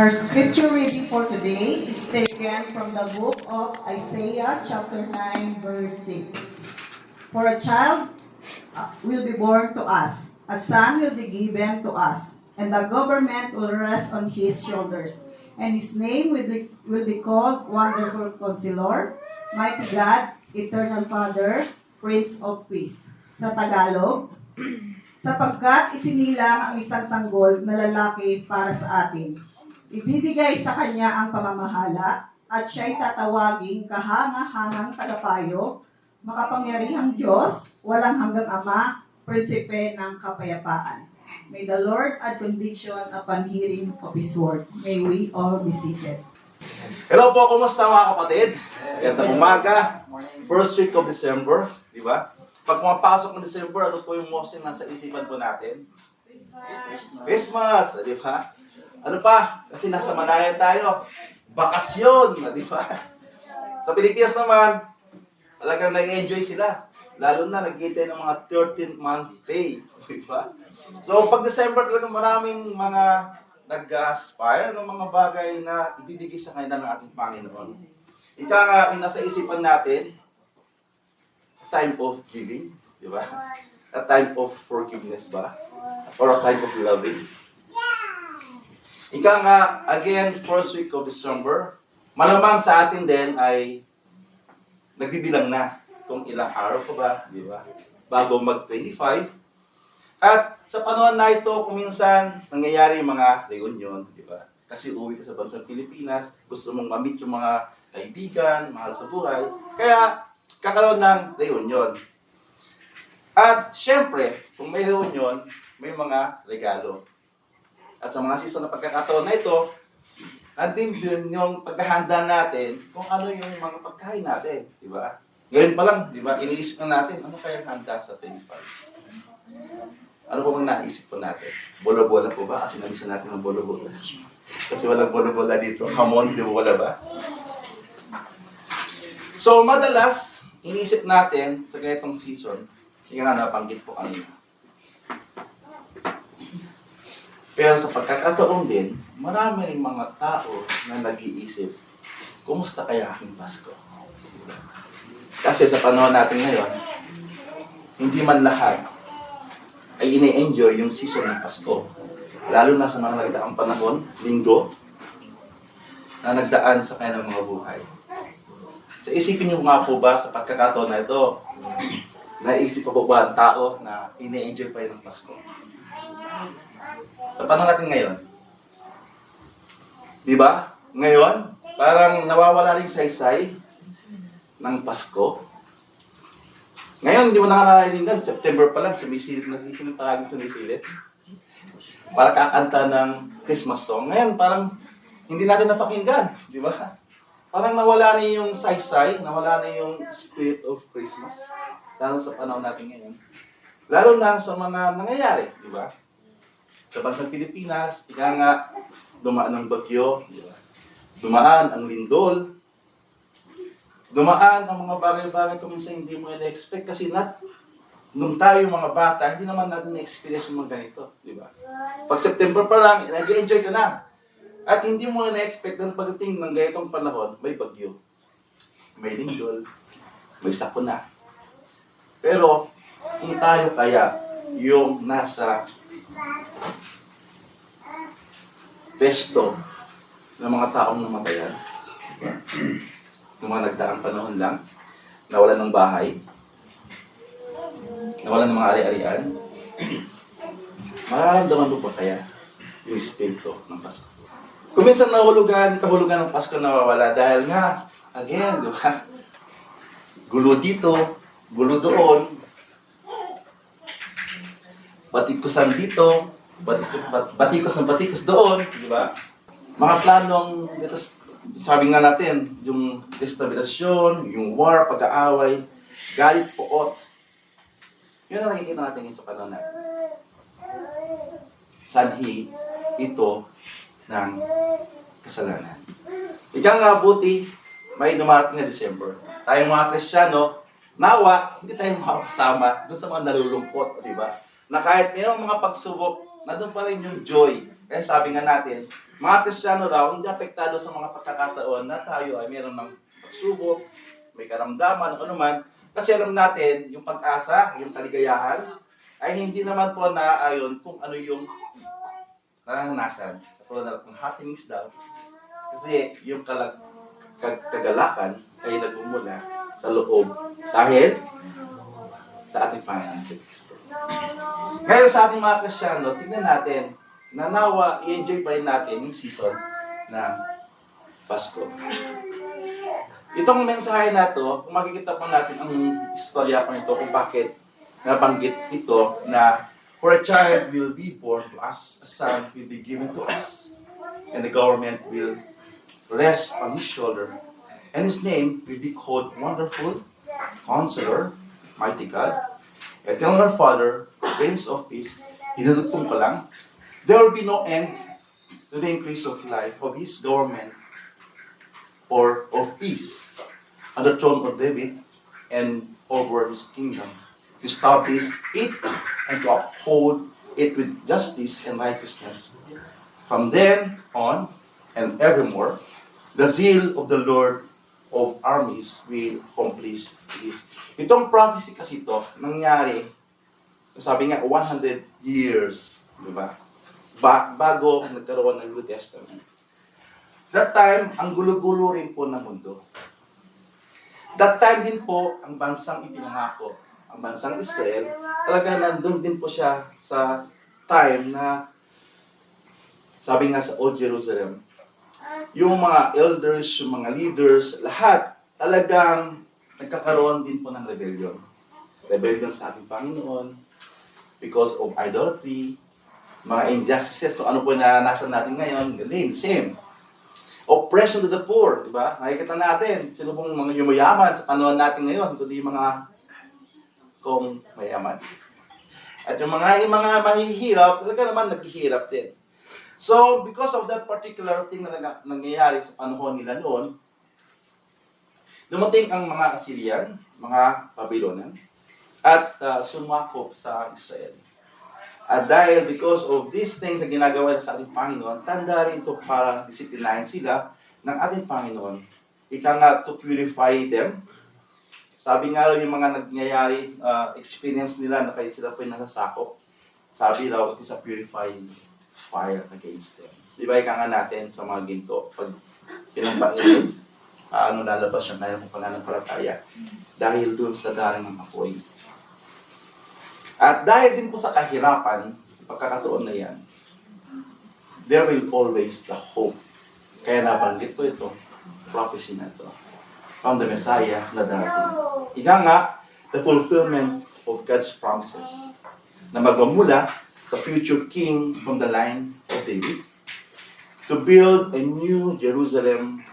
Our scripture reading for today is taken from the book of Isaiah, chapter 9, verse 6. For a child will be born to us, a son will be given to us, and the government will rest on his shoulders. And his name will be called Wonderful Counselor, Mighty God, Eternal Father, Prince of Peace. Sa Tagalog, sapagkat isinilang ang isang sanggol na lalaki para sa atin. Ibibigay sa kanya ang pamamahala at siya'y tatawaging kahanga-hangang tagapayo, makapangyarihang Diyos, walang hanggang Ama, Prinsipe ng Kapayapaan. May the Lord add conviction upon hearing of His word. May we all be seated. Hello po, kumusta mga kapatid? Gandang umaga, first week of December, di ba? Pag pumapasok ng December, ano po yung most nasa isipan po natin? Christmas, di ba? Ano pa? Kasi nasa Manaya tayo. Bakasyon, di ba? Sa Pilipinas naman, talagang nag-enjoy sila. Lalo na nag-itay ng mga 13th month pay, di ba? So pag December talagang maraming mga nag-aspire ng mga bagay na ibibigay sa kanila ng ating Panginoon. Ika nga, yung nasa isipan natin, time of giving, di ba? A time of forgiveness ba? Or a time of loving. Ika nga, again, first week of December, malamang sa atin din ay nagbibilang na kung ilang araw pa ba, di ba? Bago mag-25. At sa panahon na ito, kung minsan nangyayari yung mga reunion, di ba? Kasi uwi ka sa bansang Pilipinas, gusto mong ma-meet yung mga kaibigan, mahal sa buhay. Kaya, kakaroon ng reunion. At syempre, kung may reunion, may mga regalo. At sa mga season na pagkakataon na ito, andin din yung paghahanda natin kung ano yung mga pagkain natin, di ba? Ngayon pa lang, di ba, iniisip na natin, ano kaya handa sa 25? Ano po bang naisip po natin? Bola-bola po ba? Kasi namisan natin ng bola-bola. Kasi walang bola-bola dito. Hamon, di ba wala ba? So, madalas, iniisip natin sa ganitong season, yung nga napanggit po kanina. Pero sa pagkakataon din, marami rin mga tao na nag-iisip, kumusta kaya aking Pasko? Kasi sa panahon natin ngayon, hindi man lahat ay ine-enjoy yung season ng Pasko. Lalo na sa mga nagdaang panahon, linggo, na nagdaan sa kanilang mga buhay. So isipin niyo nga po ba sa pagkakataon na ito, naisip pa po ba ang tao na ine-enjoy pa rin ang Pasko? Sa panahon natin ngayon, di ba? Ngayon, parang nawawala rin saysay ng Pasko. Ngayon, hindi mo nakakarinig, September pa lang, sumisilip na sisilip, parang sumisilip. Para kakanta ng Christmas song. Ngayon, parang hindi natin napakinggan, di ba? Parang nawala rin yung saysay, nawala rin yung spirit of Christmas. Lalo sa panahon natin ngayon. Lalo na sa mga nangyayari, di ba? Sa bansang Pilipinas, ika nga, dumaan ang bagyo, di ba? Dumaan ang lindol, dumaan ang mga bagay-bagay kung minsan hindi mo na-expect kasi nung tayo mga bata, hindi naman natin na-experience yung mga ganito, di ba? Pag September pa lang, nag-enjoy ka na. At hindi mo na-expect na pagdating ng ganitong panahon, may bagyo, may lindol, may sakuna. Pero, kung tayo kaya yung nasa pesto ng mga taong namatayan, diba? Yung mga nagdaang panahon lang, nawalan ng bahay, nawalan ng mga ari-arian, mararamdaman mo ba kaya yung espiritu ng Pasko? Kung minsan kahulugan ng Pasko nawawala dahil nga, again, di ba? Gulo dito, gulo doon, batikusan dito, batikos ng batikos doon, di ba? Mga planong, sabi nga natin, yung destabilisasyon, yung war, pag-aaway, galit, poot. Yun ang nakikita natin ngayon sa panahon natin. Sanhi ito ng kasalanan. Ika nga buti, may dumarating na December. Tayong mga Kristiyano, nawa, hindi tayo makakasama dun sa mga nalulungkot, di ba? Na kahit mayroong mga pagsubok, nandun pa rin yung joy. Kaya sabi nga natin, mga Kristiyano raw, hindi apektado sa mga pagkakataon na tayo ay meron ng pagsubok, may karamdaman, ano man. Kasi alam natin, yung pag-asa, yung kaligayahan, ay hindi naman po naaayon kung ano yung naranasan. Katulad ng happenings daw. Kasi yung kagalakan ay nagmumula sa loob dahil sa ating Panginoon si Kristo. Ngayon sa ating mga Kristiyano, tignan natin, nanawa, i-enjoy pa rin natin yung season ng Pasko. Itong mensahe na to, kung makikita po natin ang istorya po nito kung bakit nabanggit ito na for a child will be born to us, a son will be given to us, and the government will rest on his shoulder, and his name will be called Wonderful, Counselor, Mighty God, Eternal Father, Prince of Peace. Hinudugtong ko lang, there will be no end to the increase of life of his government or of peace on the throne of David and over his kingdom, to establish it and to uphold it with justice and righteousness. From then on and evermore, the zeal of the Lord of armies will accomplish this. Itong prophecy kasi ito, nangyari, sabi nga, 100 years, di ba? Bago nagkaroon ng New Testament. That time, ang gulo-gulo rin po ng mundo. That time din po, ang bansang ipinangako, ang bansang Israel, talaga nandun din po siya sa time na, sabi nga sa Old Jerusalem, yung mga elders, yung mga leaders, lahat talagang nagkakaroon din po ng rebellion. Rebellion sa ating Panginoon because of idolatry, mga injustices, kung ano po na nasa natin ngayon, ganun, same. Oppression to the poor, di ba? Nakikita natin, sino pong mga yumayaman sa panahon natin ngayon, kundi mga kung mayaman. At yung mga mahihirap, talaga naman naghihirap din. So, because of that particular thing na nangyayari sa panahon nila noon, dumating ang mga Assyrian, mga Babylonian, at sumakop sa Israel. At dahil because of these things na ginagawa sa ating Panginoon, tanda rin ito para disiplinahin sila ng ating Panginoon. Ika nga to purify them. Sabi nga rin yung mga nangyayari, experience nila na kayo sila po yung nasasakop. Sabi raw, it is a purifying fire against them. Di ba ika nga natin sa mga ginto, pag pinagpangilin, lalabas yung kaya mong pananampalataya dahil dun sa daring ng apoy. At dahil din po sa kahirapan, sa pagkakataon na yan, there will always the hope. Kaya nabanggit ko ito, prophecy na ito, from the Messiah na darating. Ika nga, the fulfillment of God's promises na magmamula sa future king from the line of David to build a new Jerusalem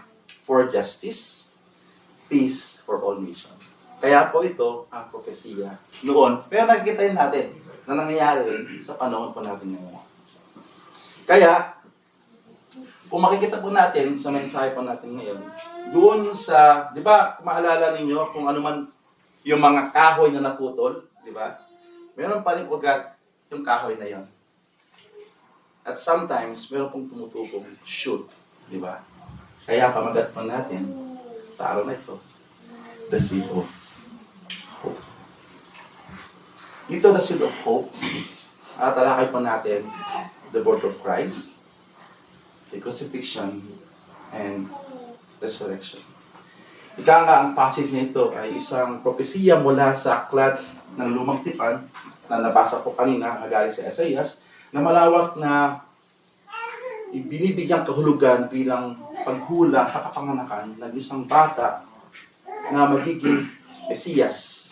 for justice, peace for all nations. Kaya po ito ang propesiya noon. Pero nakikita rin natin na nangyayari rin sa panahon po natin ngayon. Kaya, kung makikita po natin sa mensahe po natin ngayon, doon sa, di ba, maalala ninyo kung ano man yung mga kahoy na naputol, di ba? Meron pa rin ugat yung kahoy na yon. At sometimes, meron pong tumutubong shoot, di ba? Kaya pamagat po natin sa araw na ito, the seed of hope. Ito, the seed of hope, talakay po natin the birth of Christ, the crucifixion, and resurrection. Ika nga, ang passage nito ay isang propesiya mula sa aklat ng Lumang Tipan na nabasa ko kanina, nagaling sa Isaias, na malawak na binibigyang kahulugan bilang paghula sa kapanganakan ng isang bata na magiging Mesiyas,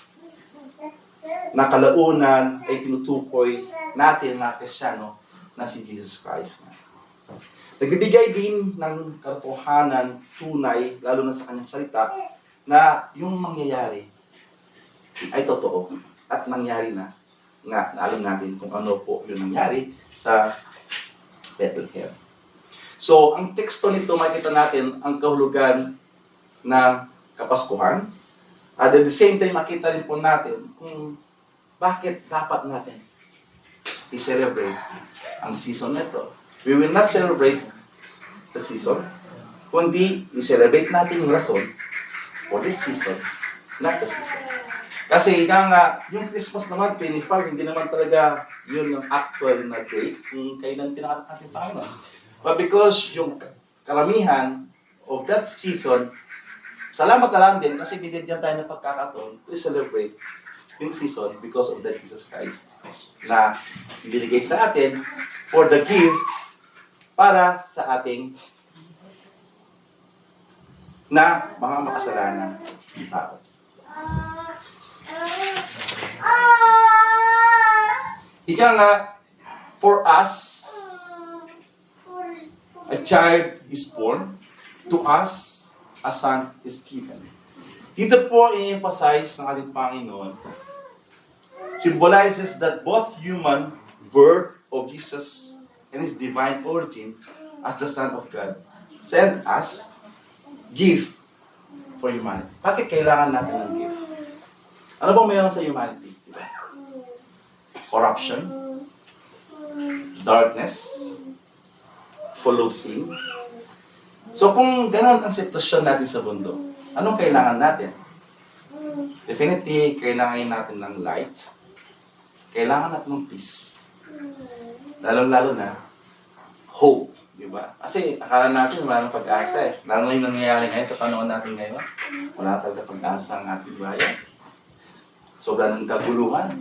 na kalaunan ay tinutukoy natin na Kristiyano na si Jesus Christ. Nagbibigay din ng katotohanan, tunay, lalo na sa kanyang salita, na yung mangyayari ay totoo at nangyari na. Nga, alam natin kung ano po yung nangyari sa Bethlehem. So, ang teksto nito, makikita natin ang kahulugan ng Kapaskuhan. At at the same time, makita rin po natin kung bakit dapat natin i-celebrate ang season na ito. We will not celebrate the season, kundi i-celebrate natin yung rason for this season, not the season. Kasi nga, yung Christmas naman, 25, hindi naman talaga yun yung actual na date kung kailan pinanganak natin Panginoon. But because yung karamihan of that season, salamat na lang din kasi binigyan tayo ng pagkakataon to celebrate yung season because of that Jesus Christ na ibinigay sa atin for the gift para sa ating na mga makasalanan tao. Ika nga, for us, a child is born, to us, a son is given. Dito po i-emphasize ng ating Panginoon, symbolizes that both human birth of Jesus and His divine origin as the Son of God sent us gift for humanity. Bakit kailangan natin ng gift? Ano bang mayroon sa humanity? Diba? Corruption, darkness, full of sin. So kung gano'n ang sitwasyon natin sa mundo, anong kailangan natin? Definitely, kailangan natin ng light. Kailangan natin ng peace. Lalo-lalo na, hope. Diba? Kasi akala natin wala nang pag-asa eh. Lalo na yung nangyayari ngayon sa panahon natin ngayon. Wala talaga pag-asa ang ating bayan. Sobra ng kaguluhan.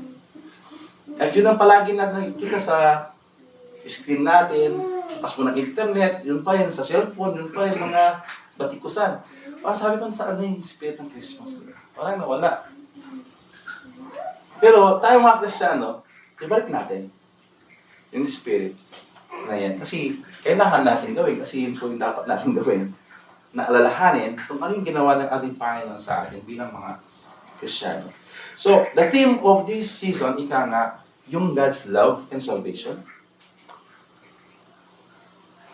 At yun ang palagi natin nakikita sa screen natin, pas mo ng internet, yun pa yun sa cellphone, yun pa yung mga batikusan. Sabi ko, saan na yung spirit ng Christmas? Parang nawala. Pero tayo mga Kristiyano, ibalik natin yung spirit na yan. Kasi kailangan natin gawin, kasi yun po yung dapat natin gawin. Na alalahanin kung ano yung ginawa ng ating Panginoon sa atin bilang mga Kristiyano. So, the theme of this season, ika nga, yung God's love and salvation.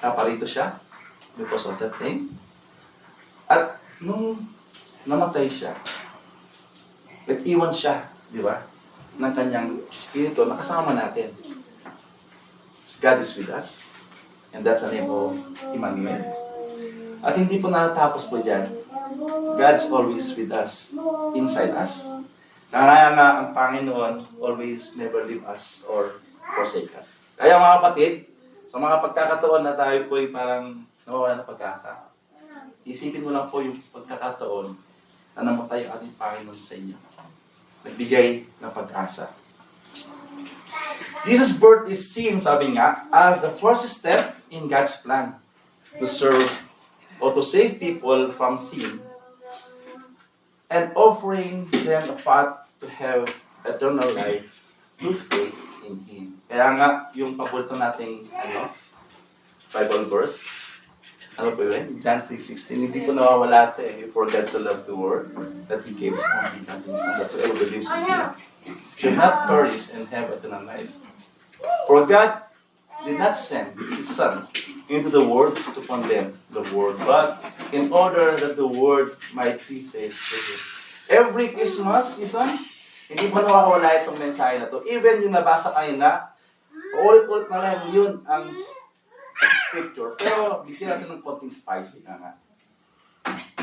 Naparito siya because of that thing. At nung namatay siya, nag-iwan siya, di ba, ng kanyang espiritu na kasama natin. God is with us. And that's the name of Emmanuel. At hindi po natatapos po dyan. God's always with us, inside us. Kaya nga ang Panginoon always never leave us or forsake us. Kaya mga kapatid, sa mga pagkakataon na tayo po ay parang nawawala ng pag-asa, isipin mo lang po yung pagkakataon na namatay ang ating Panginoon sa inyo. Nagbigay ng pag-asa. Jesus' birth is seen, sabi nga, as the first step in God's plan to serve or to save people from sin and offering them a path to have eternal life through faith in Him. Kaya nga, yung paborito nating Bible verse, ano po yun? John 3:16. Hindi po nawawala ito eh. For God so loved the world that He gave His only begotten Son, that whoever believes in Him should not perish and have eternal life. For God did not send His Son into the world to condemn the world, but in order that the world might be saved through Him. Every Christmas season, hindi po nawawala itong mensahe na to. Even yung nabasa kanina, ulit-ulit na lang yun ang scripture. Pero bigyan natin ng konting spicy nga.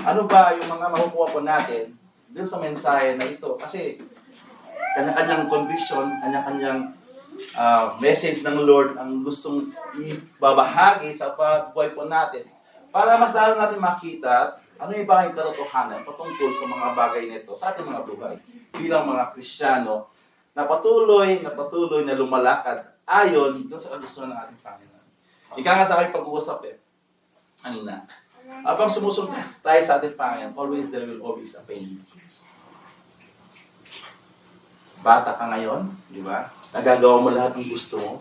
Ano ba yung mga makukuha po natin dun sa mensahe na ito? Kasi kanya-kanyang conviction, kanya-kanyang message ng Lord ang gustong ibabahagi sa buhay po natin. Para mas lalo natin makita ano yung ibang katotohanan patungkol sa mga bagay nito sa ating mga buhay. Bilang mga Kristiyano na patuloy na lumalakad ayon doon sa kagustuhan ng ating Panginoon. Ika nga sa aking pag-uusap kanina. Habang sumusunod tayo sa ating Panginoon, always there will always a pain. Bata ka ngayon, di ba? Nagagawa mo lahat ng gusto mo.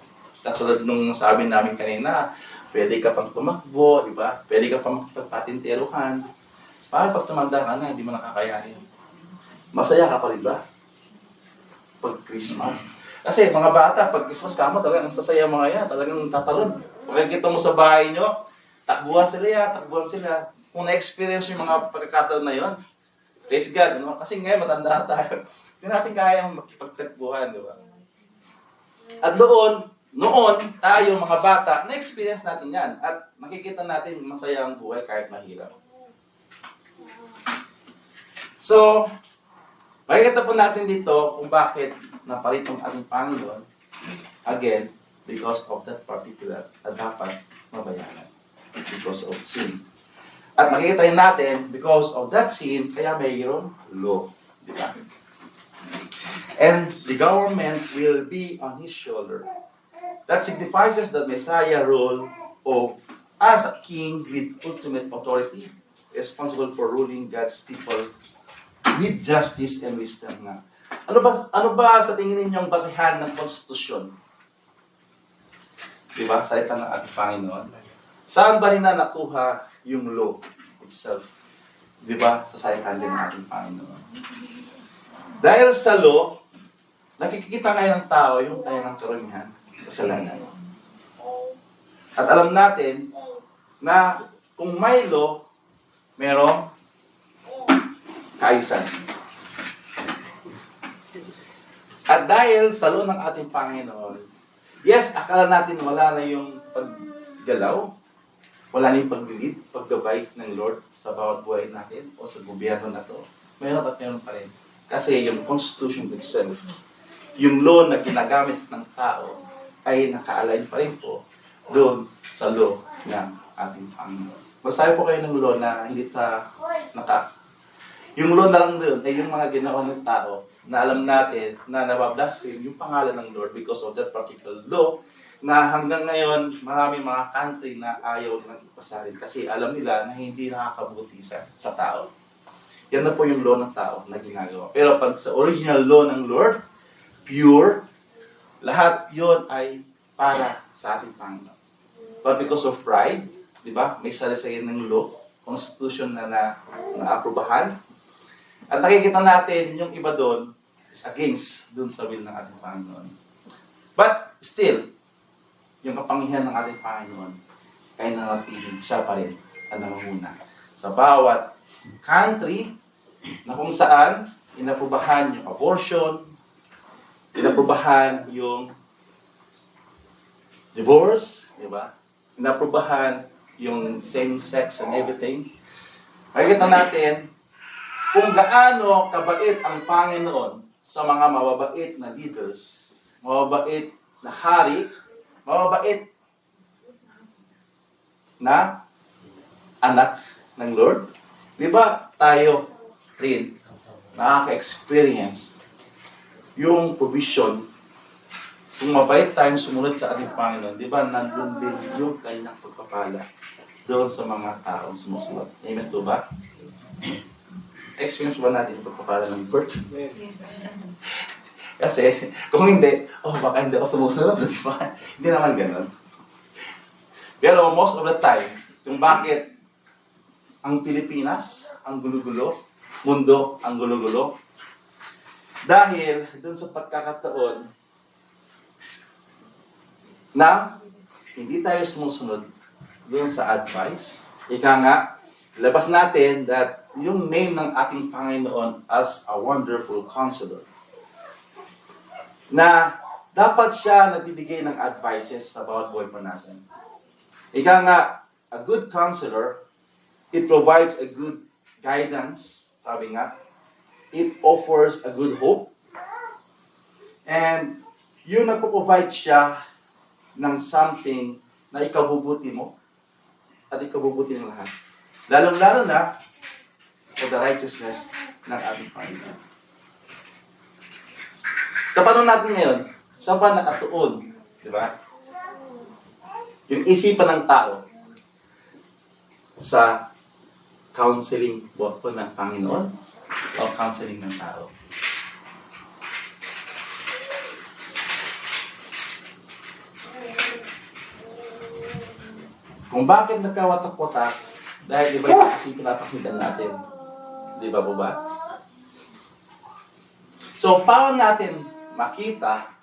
Katulad nung sabi namin kanina, pwede ka pang tumakbo, di ba? Pwede ka pang magpatinteruhan. Para pag tumanda ka na, hindi mo nakakayanin. Masaya ka pa rin ba? Pag Christmas. Kasi mga bata, pag Christmas ka mo, talagang sasaya mga yan. Talagang tatalon. Pag kita mo sa bahay nyo, takbuhan sila. Kung na-experience yung mga pagkakataon na yon, praise God. No? Kasi ngayon, matanda tayo. Hindi natin kayang makipagtakbuhan, di ba? At noon, tayo mga bata, na-experience natin yan. At makikita natin masaya ang buhay kahit mahirap. So, makikita po natin dito kung bakit napalit ang ating Panginoon. Again, because of that particular na dapat mabayaran. Because of sin. At makikita rin natin, because of that sin, kaya mayroong law. Di ba? And the government will be on his shoulder. That signifies that Messiah role of as a king with ultimate authority, responsible for ruling God's people with justice and wisdom nga. Ano ba sa tingin ninyong basehan ng konstitusyon? Di ba? Salita ng ating Panginoon. Saan ba rin na nakuha yung law itself? Di ba? Sa salita din ng ating Panginoon. Dahil sa law, nakikita ngayon ng tao yung kanyang karamihan, kasalanan. At alam natin na kung may law, merong kaayusan. At dahil sa law ng ating Panginoon, yes, akala natin wala na yung paggalaw, wala na yung paglilid, paggabay ng Lord sa bawat buhay natin o sa gobyerno na to. Mayroon at mayroon pa rin. Kasi yung Constitution itself, yung law na ginagamit ng tao, ay naka-align pa rin po doon sa law ng ating Panginoon. Magsabi po kayo ng law na hindi yung law na lang doon ay yung mga ginawa ng tao na alam natin na nabablaspheme yung pangalan ng Lord because of that particular law na hanggang ngayon maraming mga country na ayaw nang ipasarin kasi alam nila na hindi nakakabuti sa tao. Yan na po yung law ng tao na ginagawa. Pero pag sa original law ng Lord, pure, lahat yon ay para sa ating Panginoon. But because of pride, di ba? May salisayan ng law, constitution na naaprubahan. At nakikita natin yung iba doon is against doon sa will ng ating Panginoon. But still, yung kapangyarihan ng ating Panginoon ay nanatili, siya pa rin ang namamuna sa bawat country na kung saan inaprubahan yung abortion, inaprubahan yung divorce, di ba? Inaprubahan yung same-sex and everything. Makikita natin kung gaano kabait ang Panginoon sa mga mababait na leaders, mababait na hari, mababait na anak ng Lord. Di ba tayo rin nakaka-experience yung provision kung mabait tayong sumunod sa ating Panginoon, di ba nandun din yung kanyang pagpapala doon sa mga taong sumusunod. Amen po ba? Experience ba natin yung pagpapala ng birth? Kasi, kung hindi, baka hindi ako sumusunod, di ba? Hindi naman ganun. Pero most of the time, kung bakit ang Pilipinas, ang gulo-gulo, mundo, ang gulo-gulo, dahil doon sa pagkakataon na hindi tayo sumusunod doon sa advice, ika nga, labas natin that yung name ng ating Panginoon as a wonderful counselor. Na dapat siya nagbibigay ng advices sa bawat buhay po natin. Ika nga, a good counselor, it provides a good guidance, sabi nga, it offers a good hope, and yung nagpo-provide siya ng something na ikabubuti mo at ikabubuti ng lahat. Lalong-lalo na for the righteousness ng ating Panginoon. Sa panahon natin ngayon, saan pa nakatuon? Di ba? Yung isipan ng tao sa counseling po ng Panginoon o counseling ng tao. Kung bakit nagkawatak-watak, dahil iba yung kasi pinapakinggan natin. Di ba po ba? So, paano natin makita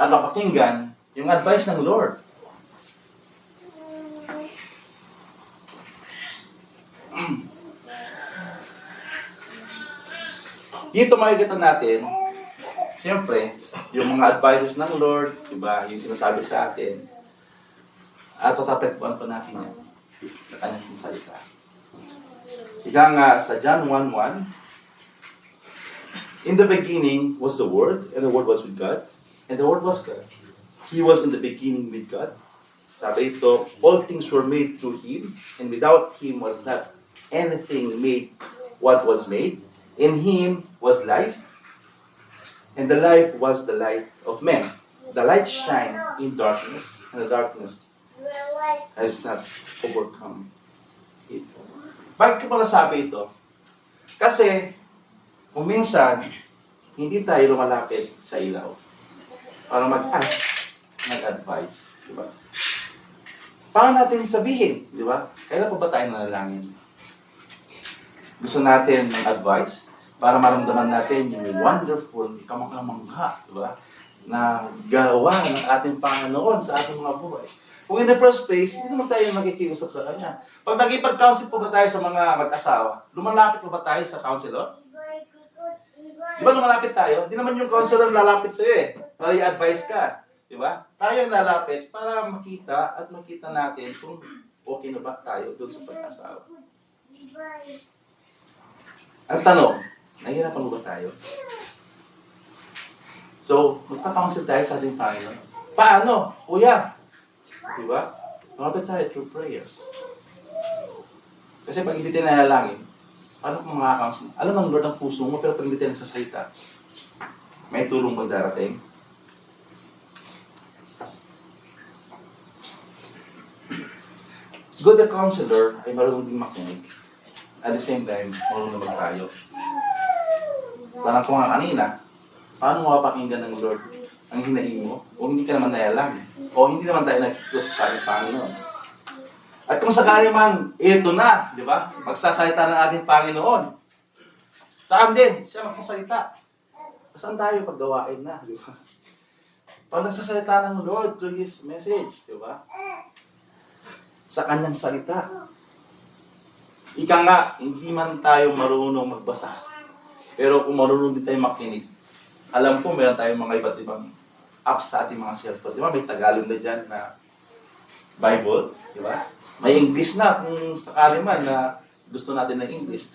at mapakinggan yung advice ng Lord? Dito makikita natin siyempre, yung mga advices ng Lord, diba, yung sinasabi sa atin, at patatagpuan pa natin yan sa kanyang salita. Ika nga sa John 1:1, in the beginning was the Word, and the Word was with God, and the Word was God. He was in the beginning with God. Sabi ito, all things were made through Him, and without Him was not anything made what was made. In Him was life, and the life was the light of men. The light shined in darkness, and the darkness has not overcome it. Bakit ko pa nasabi ito? Kasi, kung minsan, hindi tayo lumalapit sa ilaw para mag-ask, mag-advise. Diba? Paano natin sabihin? Diba? Kailan pa ba tayo nanalangin? Gusto natin ng advice para maramdaman natin yung wonderful, ikamaklamangha, diba? Na gawa ng ating Panginoon sa ating mga buhay. Kung in the first place, hindi naman tayo magkikiusap sa Kanya. Pag nagipag-counsel po ba tayo sa mga mag-asawa, lumalapit po ba tayo sa counselor? Di ba lumalapit tayo? Hindi naman yung counselor lalapit sa'yo eh, para i-advise ka. Di ba? Tayo yung lalapit para makita at makita natin kung okay na ba tayo doon sa pag-asawa. Ang tanong, nahihirapan mo ba tayo? So, magpa-counsel tayo sa ating Panginoon. Paano? Kuya, di ba? Lumapit tayo through prayers. Kasi pag hindi tayo nanalangin, paano kung makakounsel? Alam ng Lord ang puso mo, pero pag hindi tayo nagsasalita, may tulong bang darating? Good a counselor ay marunong din makinig. At the same time, marunong naman tayo. Parang kung nga kanina, paano mapapakinggan ng Lord ang hinaing mo? O hindi ka naman nayalangin? O hindi naman tayo nagkikilos sa ating Panginoon? At kung sakali man, ito na, di ba? Magsasalita ng ating Panginoon. Saan din? Siya magsasalita. Saan tayo paggawain na, di ba? Pag nagsasalita ng Lord through His message, di ba? Sa Kanyang salita. Ika nga, hindi man tayo marunong magbasa. Pero kung marunong din tayo makinig, alam ko meron tayong mga iba't ibang apps sa ating mga cellphone. Di ba? May Tagalog na dyan na Bible, di ba? May English na kung sakali man na gusto natin ng English.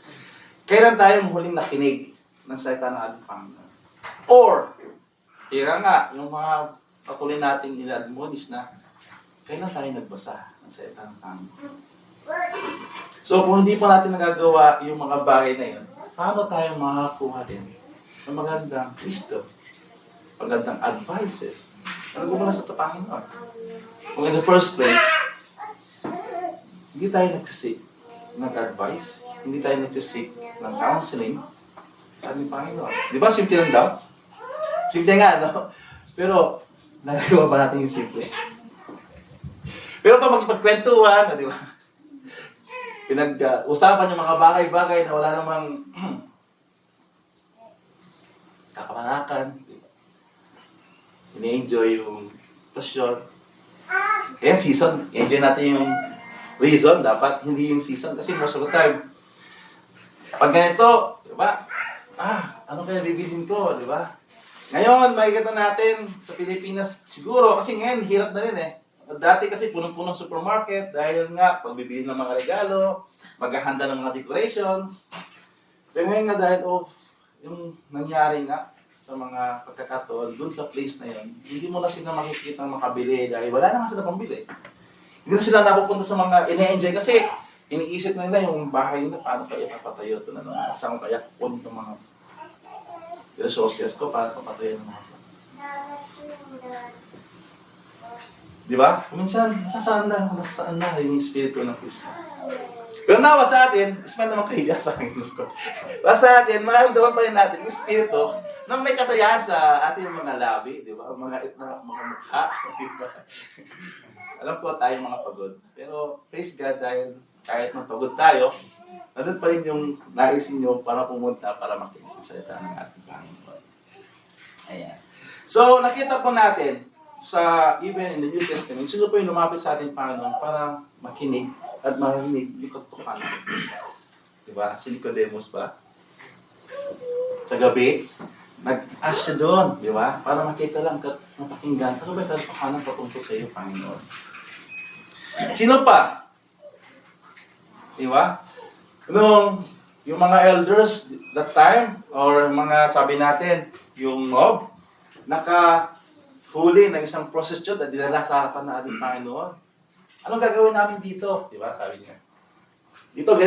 Kailan tayo huling nakinig ng salita ng ating Panginoon? Or, kaya nga, yung mga patuloy nating ina-admonish na kailan tayo nagbasa ng salita ng Panginoon? So, kung hindi pa natin nagagawa yung mga bagay na yun, paano tayo makakuha din ng magandang wisdom, magandang advices na nagmumula sa Panginoon? Kung in the first place, hindi tayo nagsisik ng advice, hindi tayo nagsisik ng counseling sa ating Panginoon. Di ba, simple lang daw? Simple nga, no? Pero, nagagawa ba natin yung simple? Pero pag magpagkwentuhan, di ba? Pinag-usapan yung mga bagay-bagay na wala namang kakapanakan. Ini-enjoy yung stasyon. Kaya season, enjoy natin yung reason, dapat hindi yung season. Kasi most of the time, pag ganito, di ba? Ano kaya bibilhin ko, di ba? Ngayon, makikita natin sa Pilipinas, siguro, kasi ngayon, hirap na rin eh. Dati kasi punong-punong supermarket dahil nga pagbibili ng mga regalo, maghahanda ng mga decorations. Pero ngayon nga dahil yung nangyari nga sa mga pagkakataon dun sa place na yun, hindi mo na sila makikita makabili dahil wala na nga sila pambili. Hindi na sila napupunta sa mga ine-enjoy kasi iniisip na nila yung bahay nila, paano kaya papatayo ito na saan ko kaya kukunin ng mga resources ko para papatayo ng mga di ba? Minsan, nasasaan na yung espiritu ng Christmas. Pero nawa sa atin, isman naman kayo dyan, Panginoon ko. Sa atin, maramdaman pa rin natin yung espiritu na may kasayahan sa ating mga labi, di ba? Mga mukha, di ba? Alam ko tayo mga pagod. Pero praise God dahil kahit mapagod tayo, nandun pa rin yung naisin nyo para pumunta para makinig sa salita ng ating Panginoon. Ayan. So, nakita po natin, sa even in the New Testament, sino po yung lumapit sa ating Panginoon para makinig at marinig yung katotohanan. Diba? Si Nicodemus ba? Sa gabi, Nag-ask siya doon, di ba? Para makita lang, mapakinggan, ano ba yung tapahanan patungkol sa iyo, Panginoon? Sino pa? Di ba? Yung mga elders that time, or mga sabi natin, yung mob, nakahuli ng isang prostitute at dinala sa harapan ng ating Panginoon. Anong gagawin namin dito? Di ba? Sabi niya. Dito,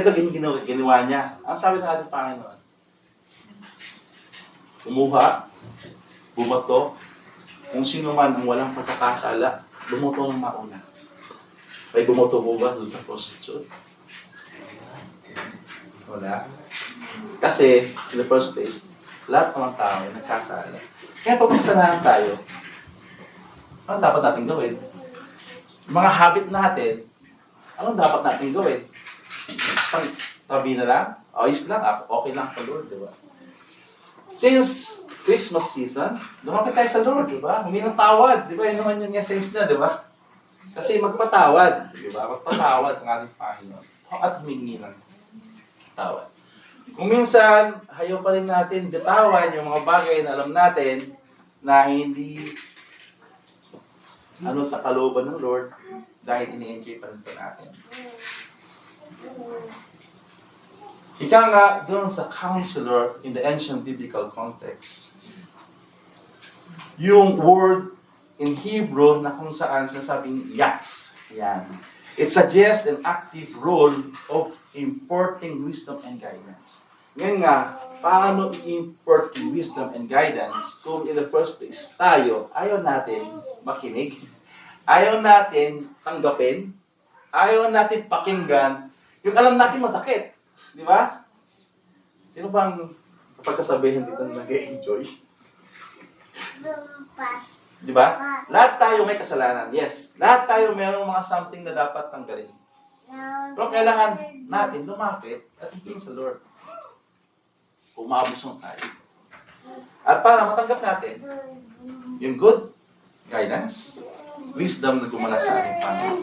ginawa niya. Ang sabi ng ating Panginoon? Kumuha, bumato, kung sino man ang walang pagkakasala, bumoto ng mauna. May bumoto po ba sa prostitute? Wala. Kasi, in the first place, lahat ng tao ay nagkasala. Kaya pag magsalahan tayo, ano dapat natin gawin? Mga habit natin, anong dapat natin gawin? Isang tabi na lang? Ayos lang, okay lang pa Lord, di ba? Since Christmas season, lumapit tayo sa Lord, di ba? Humingi ng tawad, di ba? Yun naman yung essence na, di ba? Kasi magpatawad, di ba? Magpatawad ang ating Panginoon. At humingi ng tawad. Kung minsan, ayaw pa rin natin bitawan yung mga bagay na alam natin na hindi sa kalooban ng Lord dahil ini-enjoy pa rin pa natin. Ika nga doon sa counselor in the ancient biblical context, yung word in Hebrew na kung saan sinasabing yats. Yan. It suggests an active role of importing wisdom and guidance. Ngayon nga, paano i-import yung wisdom and guidance kung in the first place, tayo, ayaw natin makinig, ayaw natin tanggapin, ayaw natin pakinggan, yung alam natin masakit. Di ba? Sino bang pagkasabihin dito na nag-enjoy? Di ba? Lahat tayo may kasalanan. Yes. Lahat tayo mayroong mga something na dapat tanggalin. Pero kailangan natin lumapit at hingin sa Lord. Kung maabusong tayo. At para matanggap natin yung good guidance, wisdom na gumala sa ating Panginoon.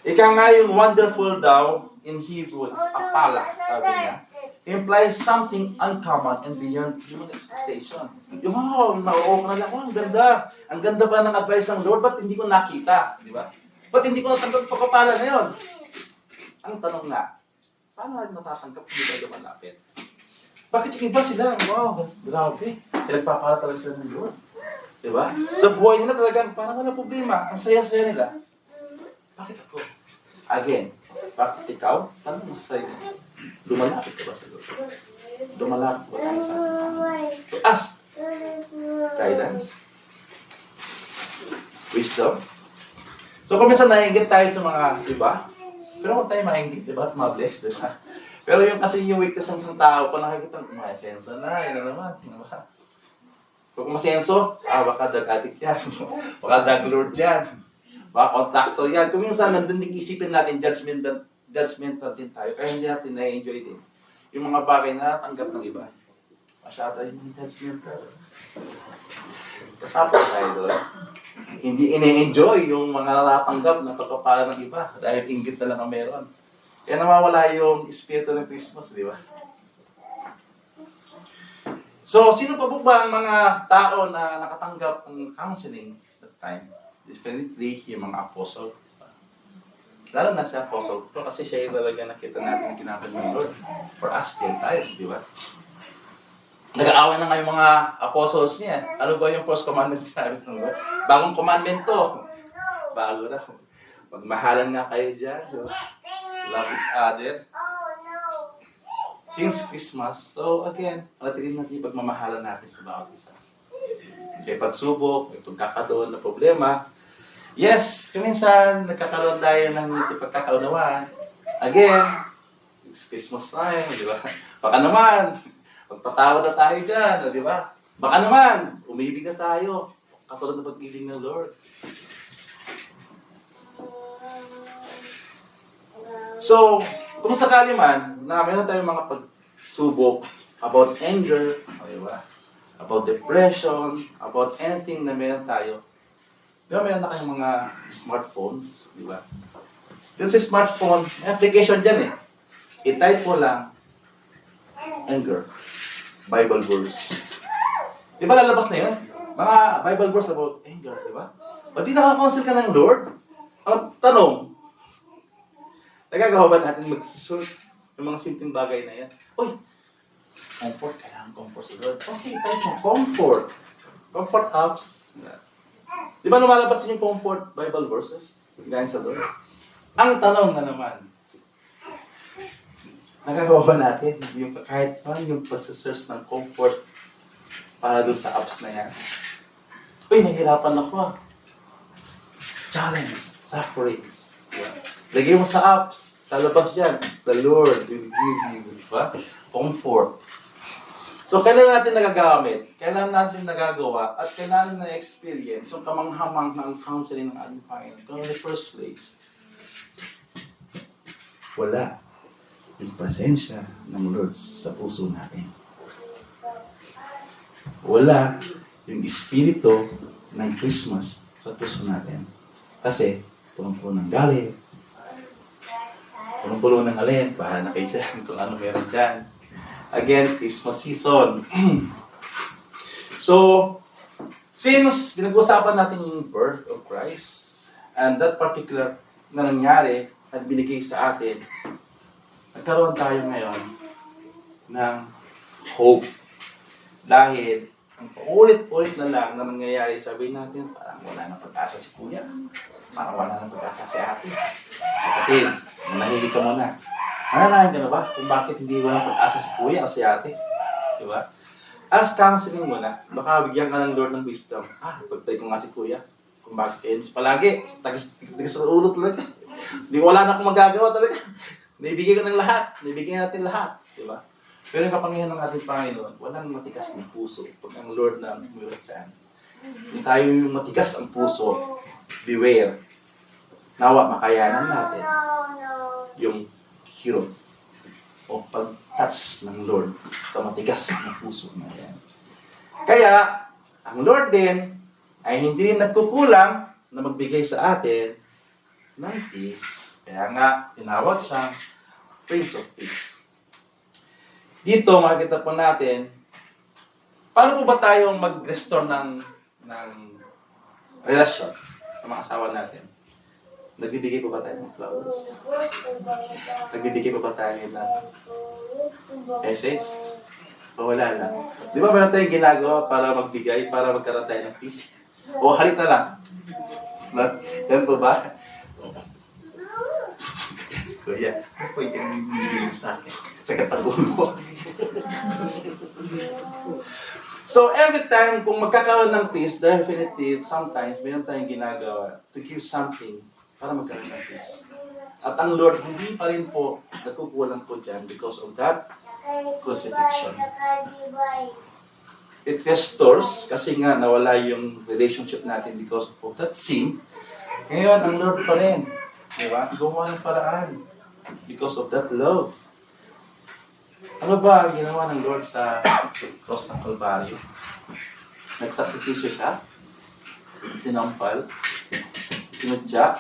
Ika nga yung wonderful daw, in Hebrew, it's apala, sabi niya, implies something uncommon and beyond human expectation. Yung, nauok na lang, ang ganda. Ang ganda ba ng advice ng Lord? Ba't hindi ko nakita? Di ba? Ba't hindi ko natanggap pagpapala na yun? Ang tanong nga, paano natin matatanggap kung hindi tayo malapit? Bakit yung iba sila? Wow, grabe. Nagpapala talaga sila ng Lord. Di ba? Sa buhay nila talagang, parang wala problema. Ang saya-saya nila. Bakit ako? Again, bakit ikaw? Tanong mo sa sarili. Lumalapit ka ba sa Lord? Lumalapit ba tayo sa ating? To ask guidance, wisdom. So kung minsan nainggit tayo sa mga iba, pero huwag tayo maingit, diba? At ma-bless, diba? Pero yung kasi yung weakness ng isang tao, pag nakikita, masenso na, yun na naman, diba? Kung masenso, baka drug addict yan, baka drug lord yan, baka contractor yan. Kung minsan nandun din isipin natin, judgmental din tayo, kaya hindi natin na-enjoy din yung mga bagay na natanggap ng iba. Masyado yung judgmental. Kasama tayo doon. Hindi ine-enjoy yung mga natatanggap na pagkapala ng iba dahil inggit na lang ang meron. Kaya nawawala yung espiritu ng Christmas, di ba? So, sino pa po ba ang mga tao na nakatanggap ng counseling at that time? Definitely, yung mga apostle. Lalo na si apostle, pero kasi siya yung talaga nakita natin na ginamit ng Lord for us Gentiles, di ba? Nag-aaway na nga yung mga apostles niya. Ano ba yung first commandment niya? Bagong commandment to. Bago na. Magmahalan nga kayo dyan. Love each other. Since Christmas, so again, palatilin natin yung pagmamahalan natin sa bawat isa. May pagsubok, may pagkakataon na problema. Yes, kuminsan nagkakaroon tayo ng pagkakaunawaan. Again, it's Christmas time, di ba? Baka naman, magpatawad na tayo dyan, di ba? Baka naman, umibig na tayo. Katulad ng pag-ibig ng Lord. So, kung sakali man, na meron tayong mga pagsubok about anger, di ba? About depression, about anything na meron tayo. Di ba meron na kayong mga smartphones, di ba? Yung sa smartphone, may application dyan eh. I-type mo lang, anger. Bible verse. Di ba lalabas na yun? Mga Bible verse about anger, di ba? O di nakakounsel ka ng Lord? Ang tanong, nagagawa ba natin mag-source ng mga simpleng bagay na yan? Uy, comfort, kailangan comfort sa Lord. Okay, type mo, comfort. Comfort apps. Di ba lumalabas din yung comfort Bible verses? Galing sa Lord. Ang tanong na naman, nagagawa ba natin yung kahit pa yung pag-search ng comfort para dun sa apps na yan? Uy, nahihirapan ako ah. Challenge, sufferings. Lagay mo sa apps, lalabas yan. The Lord will give you, di ba? Comfort. So, kailan natin nagagamit, kailan natin nagagawa, at kailan na-experience yung kamanghamang ng counseling ng ating Panginoon. Kung in the first place, wala yung presensya ng Lord sa puso natin. Wala yung espiritu ng Christmas sa puso natin. Kasi, punong-puno ng galit, punong-puno ng alin, bahala na kayo dyan kung ano meron dyan. Again, Christmas season. So, since pinag-usapan natin yung birth of Christ, and that particular na nangyari at binigay sa atin, nagkaroon tayo ngayon ng hope. Dahil, ang paulit-ulit na lang na nangyayari, sabihin natin, parang wala nang pag-asa si kuya. Parang wala nang pag-asa si ate. Kapatid, manahimik ka muna. Nanahin ka na ba kung bakit hindi walang pag-asa si kuya o si ate? Diba? As counseling mo na, baka bigyan ka ng Lord ng wisdom. Pagpray ko nga si kuya. Kung bakit palagi, tagas sa ulo talaga. Wala na akong magagawa talaga. Naibigay ko ng lahat. Naibigay natin lahat. Diba? Pero yung kapangyarihan ng ating Panginoon, walang matikas ng puso. Pag ang Lord na umiwag dyan. Kung tayo yung matikas ang puso, beware. Nawa, makayanan natin yung hero o pag-touch ng Lord sa matigas na puso na yan. Kaya, ang Lord din ay hindi rin nagkukulang na magbigay sa atin ng peace. Kaya nga, tinawag siyang Prince of Peace. Dito, makikita po natin, paano po ba tayong mag-restore ng relasyon sa mga asawa natin? Nagbibigay po ba tayo ng flowers? Nagbibigay po ba tayo ng essays? O wala lang? Di ba meron tayong ginagawa para magbigay, para magkaroon tayo ng peace? O halita lang? Yan po ba? Kuya, ano po yung binibigay mo sa akin? Sa katagulo. So, every time, kung magkakaroon ng peace, definitely, sometimes, meron tayong ginagawa to give something para magkaroon ng peace. At ang Lord, hindi pa rin po nagkukulang po dyan because of that crucifixion. It restores, kasi nga nawala yung relationship natin because of that sin. Ngayon, ang Lord pa rin. Diba? Gumawa ng paraan because of that love. Ano ba ang ginawa ng Lord sa cross ng Calvario? Nagsakripisyo siya, sinampal, sinudya,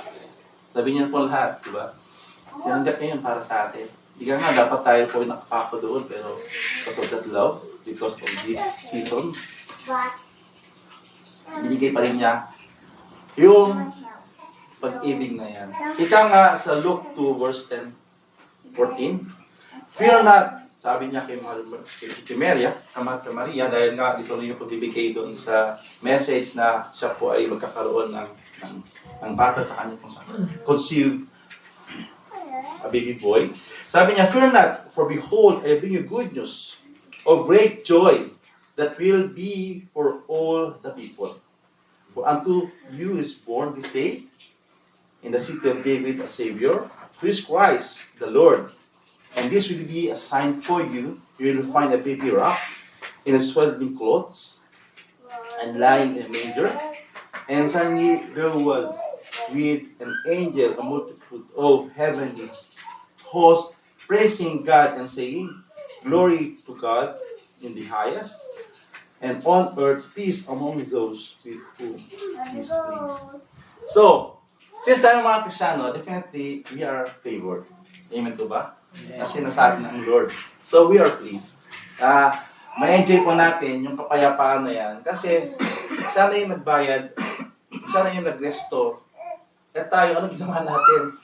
sabi niya po lahat, di ba? Tinanggap niya yun para sa atin. Hindi ka nga, dapat tayo po yung nakapako doon, pero because of that love, because of this season, binigay pa rin niya yung pag-ibig na yan. Ika nga sa Luke 2 verse 10, 14, fear not, sabi niya kay Maria, Maria, dahil nga dito rin yung pagbibigay doon sa message na siya po ay magkakaroon ng bata sa kanya kung saan conceive a baby boy. Sabi niya, fear not, for behold, I bring you good news of great joy that will be for all the people. For unto you is born this day in the city of David a Savior, who is Christ the Lord. And this will be a sign for you. You will find a baby wrapped in a swaddling clothes and lying in a manger. And suddenly there was with an angel a multitude of heavenly hosts praising God and saying, glory to God in the highest, and on earth peace among those with whom He is pleased. So, since tayo mga Kristiyano, definitely we are favored. Amen to ba? Kasi nasabi ng Lord. So we are pleased. ma-enjoy po natin yung kapayapaan na yan. Kasi, siya na yung nagbayad, siya na yung nag-restore. At tayo, ano ginawa natin?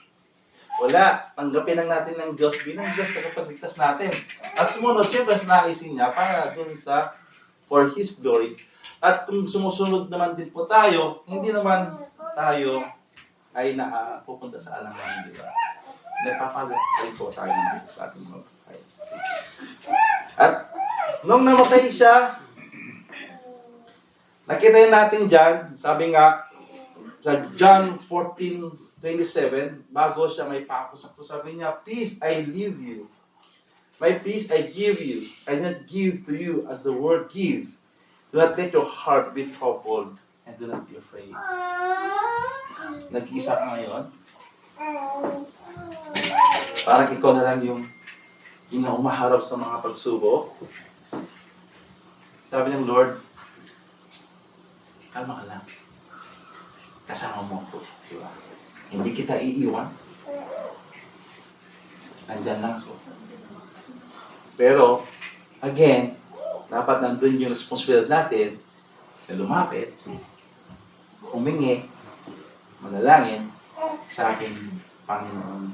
Wala. Tanggapin lang natin ng Diyos bilang Diyos na kapagligtas natin. At sumunod, siyempre, sa naisin niya para dun sa for His glory. At kung sumusunod naman din po tayo, hindi naman tayo ay pupunta sa alangan, di ba? Nagpapalit po tayo ng Diyos sa ating mga buhay. At nung namatay siya, nakita natin dyan, sabi nga, sa John 14:27, bago siya may pakusap, sabi niya, "Peace I leave you. My peace I give you. I not give to you as the world give. Do not let your heart be troubled and do not be afraid." Nag-iisa ka ngayon? Parang ikaw na lang yung umaharap sa mga pagsubok. Sabi ng Lord, kalma ka lang. Kasama mo ako. Diba? Hindi kita iiwan. Nandyan lang ako. Pero, again, dapat nandun yung responsibilidad natin na lumapit, humingi, manalangin sa ating Panginoon.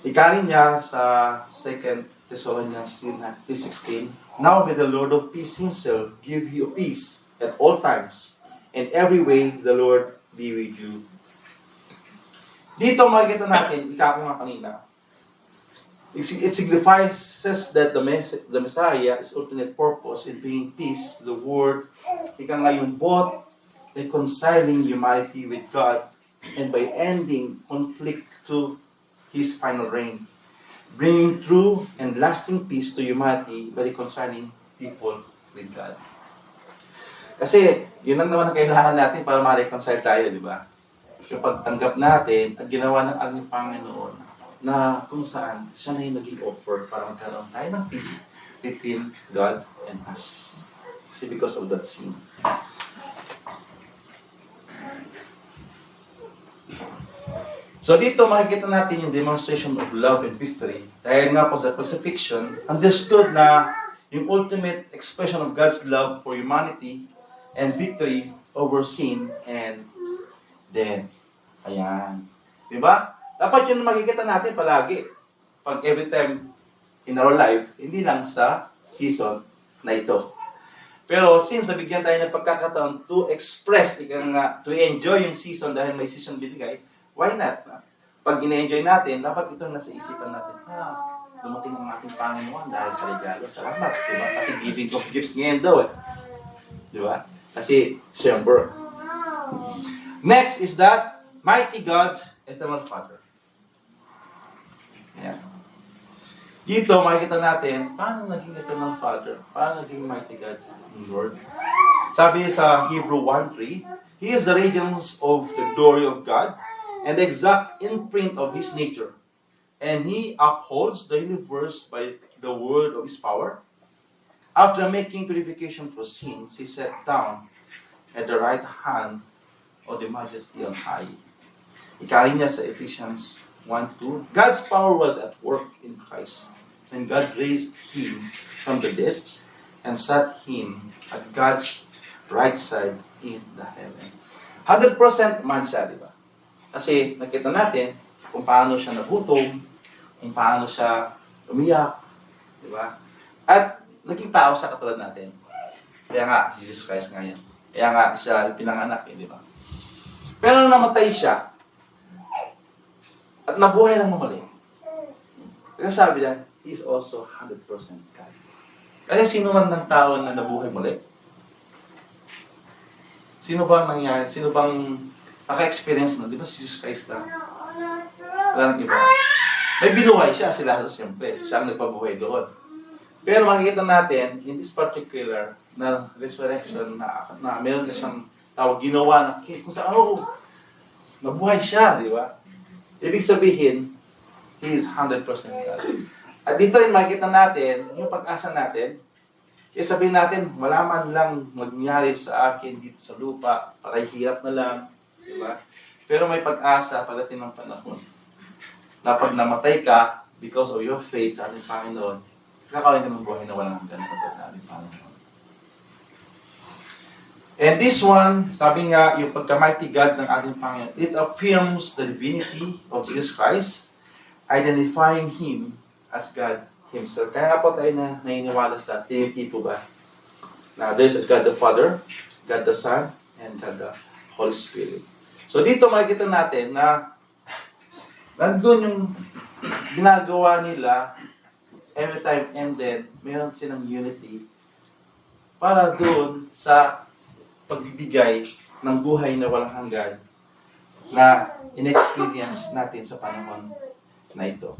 Ikanin niya sa 2 Thessalonians 3:16, "Now may the Lord of peace himself give you peace at all times, and every way the Lord be with you." Dito makikita natin, ika ko nga kanina, it signifies that the Messiah is ultimate purpose in bringing peace to the world. Ika nga yung both reconciling humanity with God and by ending conflict to His final reign. Bringing true and lasting peace to humanity by reconciling people with God. Kasi, yun lang naman ang kailangan natin para ma-reconcile tayo, di ba? Yung pagtanggap natin at ginawa ng ating Panginoon na kung saan siya na yung naging offer para magkaroon tayo ng peace between God and us. Kasi because of that sin. So dito makikita natin yung demonstration of love and victory. Dahil nga po sa crucifixion, understood na yung ultimate expression of God's love for humanity and victory over sin and death. Ayan. Diba? Dapat yun makikita natin palagi. Pag every time in our life, hindi lang sa season na ito. Pero since nabigyan tayo ng pagkakataon to express, to enjoy yung season dahil may season binigay, why not? Pag ina-enjoy natin, dapat ito nasa isipan natin. Dumating ang ating Panginoon dahil sa regalo. Salamat. Diba? Kasi giving of gifts ngayon daw eh. Diba? Kasi December. Next is that mighty God, eternal Father. Ayan. Dito makikita natin, paano naging eternal Father? Paano naging mighty God and Lord? Sabi sa Hebrew 1:3, He is the radiance of the glory of God and the exact imprint of His nature. And He upholds the universe by the word of His power. After making purification for sins, He sat down at the right hand of the Majesty on high. Ikari niya sa Ephesians 1:2, God's power was at work in Christ, and God raised Him from the dead and sat Him at God's right side in the heaven. 100% man siya, di ba? Kasi nakita natin kung paano siya nagutom, kung paano siya umiyak, di ba? At naging tao siya katulad natin. Kaya nga, Jesus Christ nga yan. Kaya nga siya pinanganak, di ba? Pero nung namatay siya, at nabuhay lang mamali. Kasi sabi niya, He is also 100% God. Kasi sino man ng tao na nabuhay muli? Sino ba nangyari? Sino bang naka-experience nun? Di ba si Jesus Christ lang? Wala nang iba. May binuhay siya, sila siyempre. Siya ang nagpabuhay doon. Pero makikita natin, in this particular na resurrection, na meron na siyang tawag, ginawa na, kung saan, nabuhay siya, di ba? Ibig sabihin, He is 100% God. At dito rin makikita natin, yung pag-asa natin, kaya sabihin natin, wala man lang magyari sa akin dito sa lupa, para hirap na lang, di ba? Pero may pag-asa pagdating ng panahon, na pag namatay ka, because of your faith sa ating Panginoon, Kakaroon ka ng buhay na walang hanggan na katulad na ating Panginoon. And this one, sabi nga, yung pagka-mighty God ng ating Panginoon, it affirms the divinity of Jesus Christ, identifying Him as God Himself. Kaya nga po tayo na naniniwala sa Trinity po ba? Na there's a God the Father, God the Son, and God the Holy Spirit. So dito makikita natin na nandun yung ginagawa nila every time and then meron silang unity para doon sa pagbibigay ng buhay na walang hanggan na in-experience natin sa panahon na ito.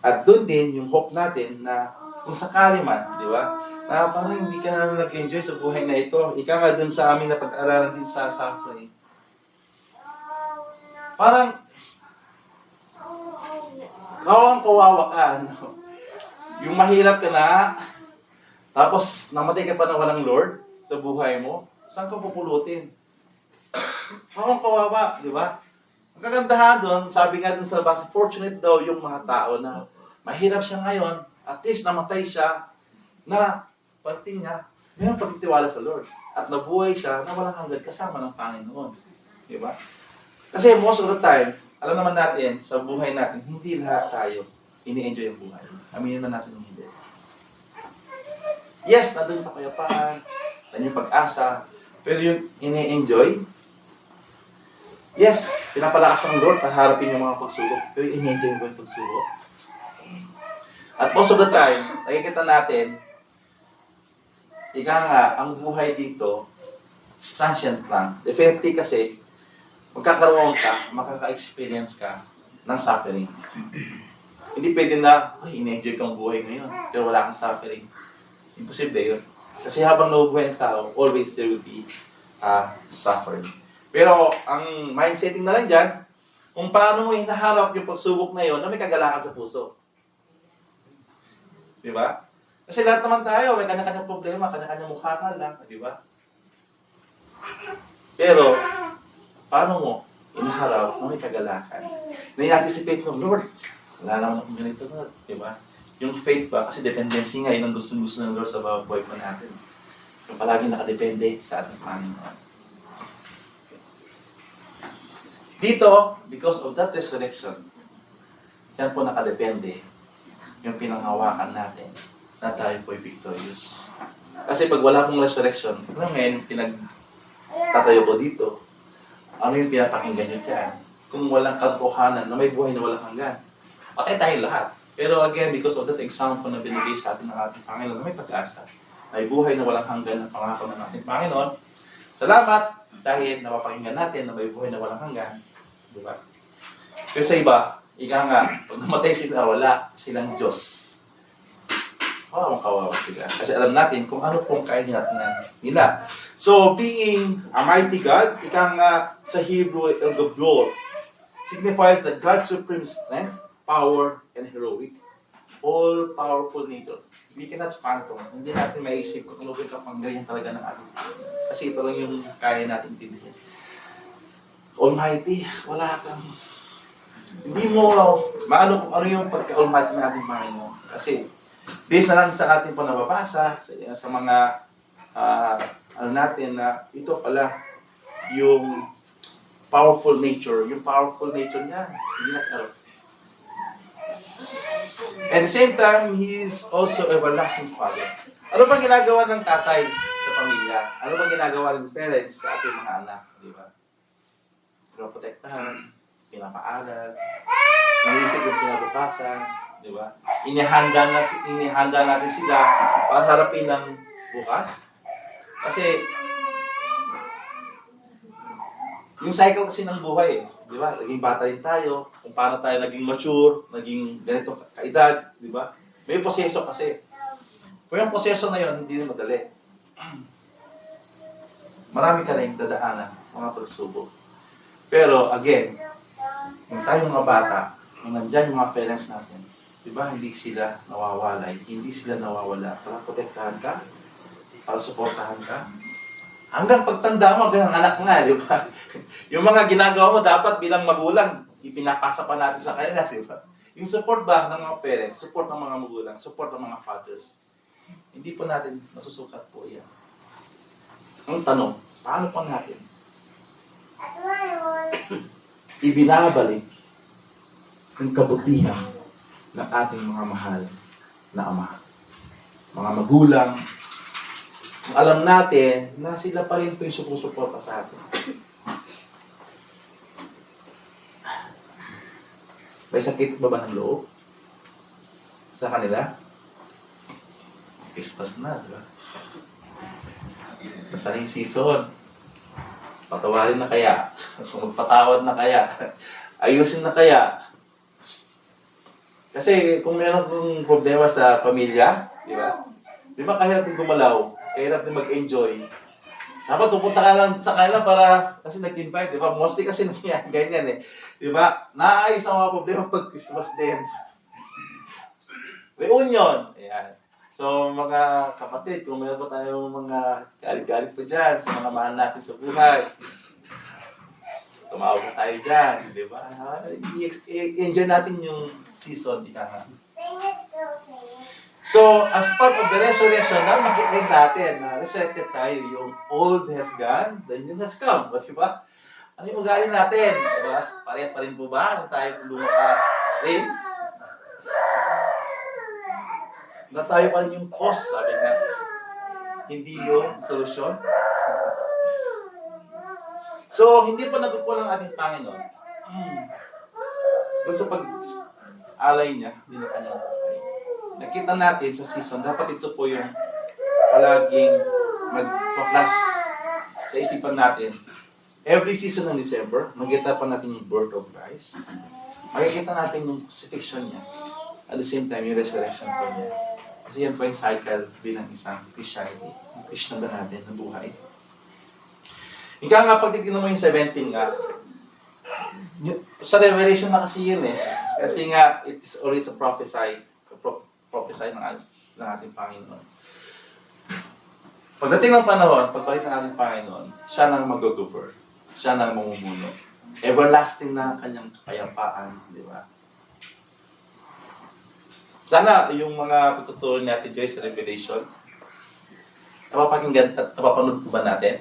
At doon din yung hope natin na kung sakali man, di ba, na parang hindi ka na nag-enjoy sa buhay na ito. Ika nga doon sa aming napag-aralan din sa suffering. Parang kawang-kawawa ka. No? Yung mahirap ka na, tapos namatay ka pa na walang Lord sa buhay mo, saan ka pupulutin? Kawang-kawawa, di ba? Ang kagandahan doon, sabi nga doon sa labas, fortunate daw yung mga tao na mahirap siya ngayon, at least namatay siya, na pagting niya, mayroong pagtitiwala sa Lord. At nabuhay siya na walang hanggan kasama ng Panginoon. Di ba? Kasi most of the time, alam naman natin, sa buhay natin, hindi lahat tayo ini-enjoy yung buhay. Aminin naman natin yung hindi. Yes, nandun yung kapayapaan, nandun yung pag-asa, pero yung ini-enjoy, yes, pinapalakas ng Lord para harapin yung mga pagsubok, pero ini-enjoy mo yung pagsubok. At most of the time, nakikita natin, ika nga, ang buhay dito, transient lang. Definitely kasi, magkakaroon ka, makaka-experience ka ng suffering. Hindi pwede na, ay, in-enjoy kang buhay ngayon, pero wala kang suffering. Imposible yun. Kasi habang nabubuhay ang tao, always there will be suffering. Pero, ang mindsetting na lang dyan, kung paano mo hinaharap yung pagsubok na yun na may kagalakan sa puso. Di ba? Kasi lahat naman tayo, may kanya-kanyang problema, kanya-kanyang mukha ka lang, di ba? Pero, paano mo inaharap na may kagalakan? Na-anticipate mo, Lord, wala naman akong ganito, Lord, di ba? Yung faith ba, kasi dependency nga, yun ang gusto ng Lord sa bawat buhay pa natin. Yung palagi nakadepende sa ating Panginoon. Dito, because of that resurrection, yan po nakadepende yung pinanghawakan natin na tayo po'y victorious. Kasi pag wala pong resurrection, ano ngayon pinagtatayo ko dito? Ano yung pinapakinggan nyo dyan? Kung walang katotohanan na may buhay na walang hanggan. Patay tayo lahat. Pero again, because of that example na binigay sa atin ng ating Panginoon, may pag-asa. May buhay na walang hanggan ng pangako ng ating Panginoon. Salamat dahil napapakinggan natin na may buhay na walang hanggan. Diba? Pero sa iba, ika nga, pag namatay sila, wala silang Diyos. Kawawa sila. Kasi alam natin kung ano pong kaingat nila. So, being a mighty God, ika nga sa Hebrew, El Gabor, signifies that God's supreme strength, power, and heroic, all-powerful nature. We cannot fathom. Hindi natin maisip kung ano yung kapangyarihan talaga ng ating Panginoon. Kasi ito lang yung kaya natin tindihin. Almighty, wala kang... Hindi mo maano kung ano yung pagka-almighty ng ating Panginoon. Kasi, based na lang sa ating po nababasa, sa mga ano natin na ito pala yung powerful nature. Yung powerful nature niya, hindi na alam. At the same time, He is also everlasting Father. Ano bang ginagawa ng tatay sa pamilya? Ano bang ginagawa ng parents sa ating mga anak? Di ba? Pinoprotektahan, pinapaaral, naisip yung pinabukasan, di ba? Inihanda natin sila para harapin ng bukas. Kasi, yung cycle kasi ng buhay, di ba? Naging bata rin tayo, kung paano tayo naging mature, naging ganitong kaedad, di ba? May proseso kasi. Pero yung proseso na yun, hindi rin madali. Marami ka rin dadaanan, mga pagsubok. Pero again, yung tayong mga bata, kung nandyan yung mga parents natin, di ba, hindi sila nawawalay, hindi sila nawawala para protektahan ka, para suportahan ka. Hanggang pagtanda mo, hanggang anak nga, di ba? Yung mga ginagawa mo dapat bilang magulang, ipinapasa pa natin sa kanila, di ba? Yung support ba ng mga parents, support ng mga magulang, support ng mga fathers, hindi po natin masusukat po yan. Ang tanong, paano pa natin ibinabalik ang kabutihan ng ating mga mahal na ama, mga magulang, kung alam natin na sila pa rin po yung sumusuporta sa atin. May sakit ba ng loob sa kanila? Christmas na, di ba? Nasaling season. Patawarin na kaya? Kung magpatawad na kaya? Ayusin na kaya? Kasi kung meron kong problema sa pamilya, di ba? Di ba kahirap din gumalaw? Kahirap din mag-enjoy. Dapat pupunta ka lang sa kanila para, kasi nag-invite, di ba? Mostly kasi nangyayari ganyan eh. Di ba? Naayos ang mga problema pag Christmas din. Reunion. Ayan. So mga kapatid, kung meron pa tayong mga galit-galit pa dyan sa mga mahal natin sa buhay, tumawag na tayo dyan, di ba? I-enjoy natin yung season, di ka nga. So, as part of the resurrection, na makikita sa atin na resurrected tayo, yung old has gone, the new has come. Di ba? Ano yung ugali natin? Di ba? Parehas pa rin po ba? Ano tayo kung lumaka rin? Na tayo pa rin yung cause, sabi nga. Hindi yung solusyon. So, hindi pa nagkukulang ang ating Panginoon. Kung sa pag-alay niya, hindi na kanyang buhay. Nakita natin sa season, dapat ito po yung palaging mag-flash sa isipan natin. Every season ng December, makikita pa natin yung birth of Christ. Makikita natin yung crucifixion niya. At the same time, yung resurrection po niya. Kasi yan po yung cycle bilang isang Christianity. Yung Christian ba natin na buhay. Ika nga, pag titignan mo yung 17 nga, sa Revelation na kasi yun eh. Kasi nga, it is always a prophesy ng ating Panginoon. Pagdating ng panahon, pagbalik ng ating Panginoon, siya nang mag-govern. Siya nang mamumuno. Everlasting na ang kanyang kapayapaan, di ba? Sana yung mga pagtuturo natin Joyce sa Revelation, napapakinggan at napapanood po ba natin?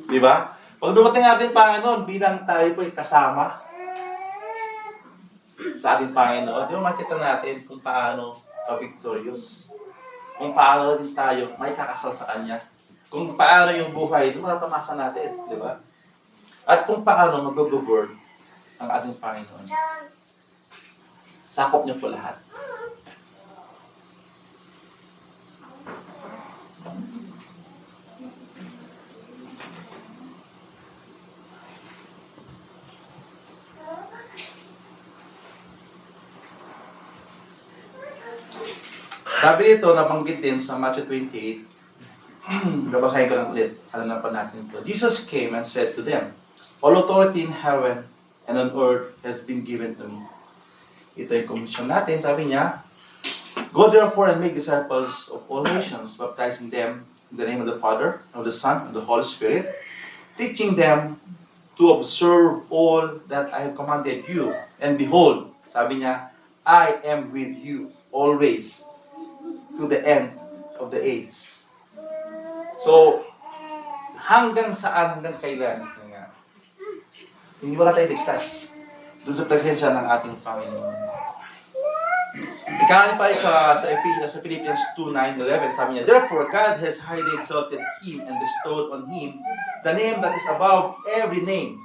Di ba? Pag dumating natin Panginoon, bilang tayo po ay kasama sa ating Panginoon, yung makita natin kung paano ka-victorious. Kung paano din tayo may kakasal sa Kanya. Kung paano yung buhay, yung matatamasa natin. Di ba? At kung paano mag-govern ang ating Panginoon. Sakop niyo po lahat. Sabi dito, nabanggit din sa Matthew 28, babasahin ko lang ulit, alam na pa natin ito. Jesus came and said to them, all authority in heaven and on earth has been given to me. Ito yung commission natin, sabi niya, go therefore and make disciples of all nations, baptizing them in the name of the Father, of the Son, and the Holy Spirit, teaching them to observe all that I have commanded you. And behold, sabi niya, I am with you always to the end of the age. So, hanggang saan, hanggang kailan? Hindi wala tayo ligtas doon sa presensya ng ating Panginoon. Ikaw pa sa Philippians 2:9-11, sabi niya, therefore, God has highly exalted Him and bestowed on Him the name that is above every name,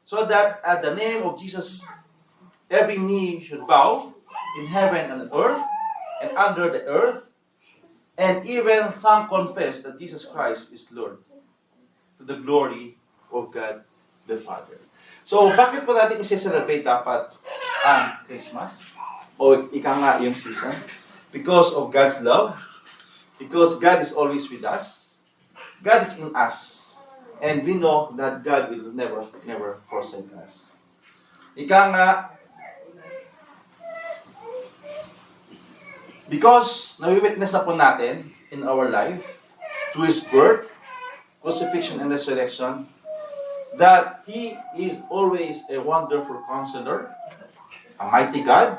so that at the name of Jesus, every knee should bow in heaven and on earth and under the earth, and even tongue confess that Jesus Christ is Lord, to the glory of God the Father. So, bakit po natin isi-celebrate dapat ang Christmas? O ika nga yung season? Because of God's love. Because God is always with us. God is in us. And we know that God will never, never forsake us. Ika nga, because nawi-witness na po natin in our life, through His birth, crucifixion, and resurrection, that He is always a wonderful counselor, a mighty God,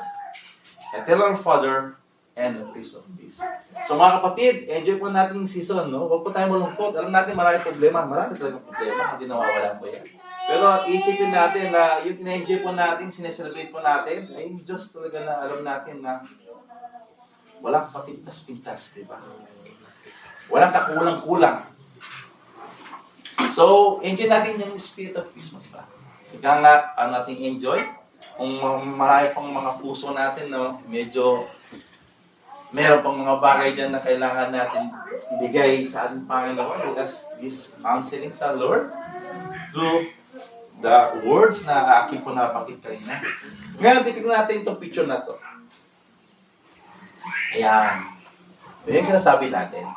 eternal Father, and the Prince of Peace. So mga kapatid, enjoy po natin yung season, no? Huwag po tayo malungkot. Alam natin marami problema. Marami talagang problema. Hindi nawawala po yan. Pero isipin natin na yung ina-enjoy po natin, sineselebrate po natin, ay yung Diyos talaga na alam natin na walang kapintas-pintas, di ba? Walang kakulang-kulang. So, enjoy natin yung spirit of Christmas ba? Ika nga, natin enjoy. Kung marami pang mga puso natin, no, medyo meron pang mga bagay dyan na kailangan natin ibigay sa ating Panginoon because this counseling sa Lord through the words na aking po nabanggit kanina. Ngayon, titignan natin itong picture na to. Ayan. Ito yung sinasabi natin.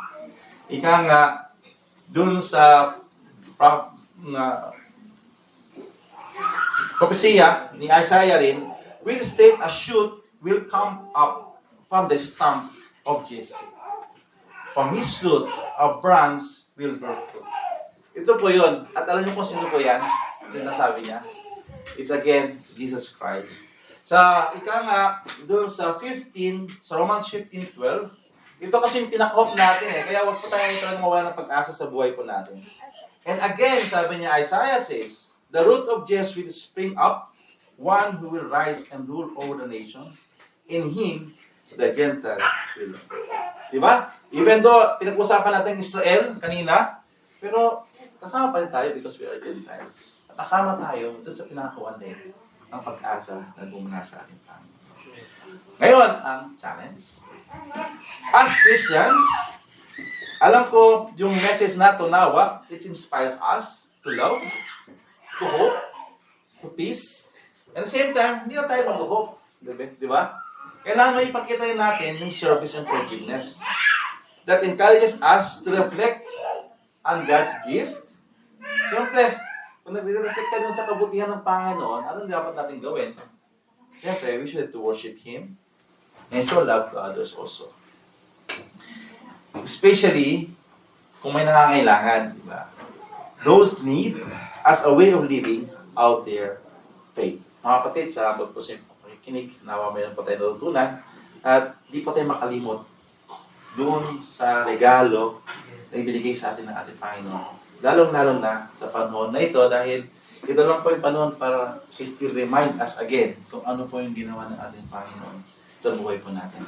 Ika nga, dun sa propesya ni Isaiah rin, will state a shoot will come up from the stump of Jesse. From his shoot, a branch will bear fruit. Ito po yun. At alam niyo kung sino po yan? Sinasabi niya. It's again, Jesus Christ. Sa doon sa Romans 15:12, ito kasi yung pinaka-hope natin eh. Kaya wag po tayo talagang mawala ng pag-asa sa buhay po natin. And again, sabi niya, Isaiah says, the root of Jesse will spring up, one who will rise and rule over the nations. In him, the Gentile will. Diba? Even though pinag-usapan natin Israel kanina, pero kasama pa rin tayo because we are Gentiles. Kasama tayo dun sa pinakakuan din ng pag-asa na bumuna sa ating Panginoon. Ngayon, ang challenge. As Christians, alam ko yung message na to nawa, it inspires us to love, to hope, to peace. At the same time, hindi na tayo mag-hope. Diba? Kailangan may ipakita rin natin yung service and forgiveness that encourages us to reflect on God's gift. Siyempre, kung nag-reflect ka dun sa kabutihan ng Panginoon, anong dapat natin gawin? Siyempre, we should to worship Him and show love to others also. Especially, kung may nangangailangan, di ba? Those need as a way of living out their faith. Mga kapatid, salamat po sa pakikinig. Nawa mayroon po tayo natutunan. At di po tayo makalimot doon sa regalo na ibinigay sa atin ng ating Panginoon. Lalong-lalo na sa panahon na ito dahil ito lang po yung panahon para it will remind us again kung ano po yung ginawa ng ating Panginoon sa buhay po natin.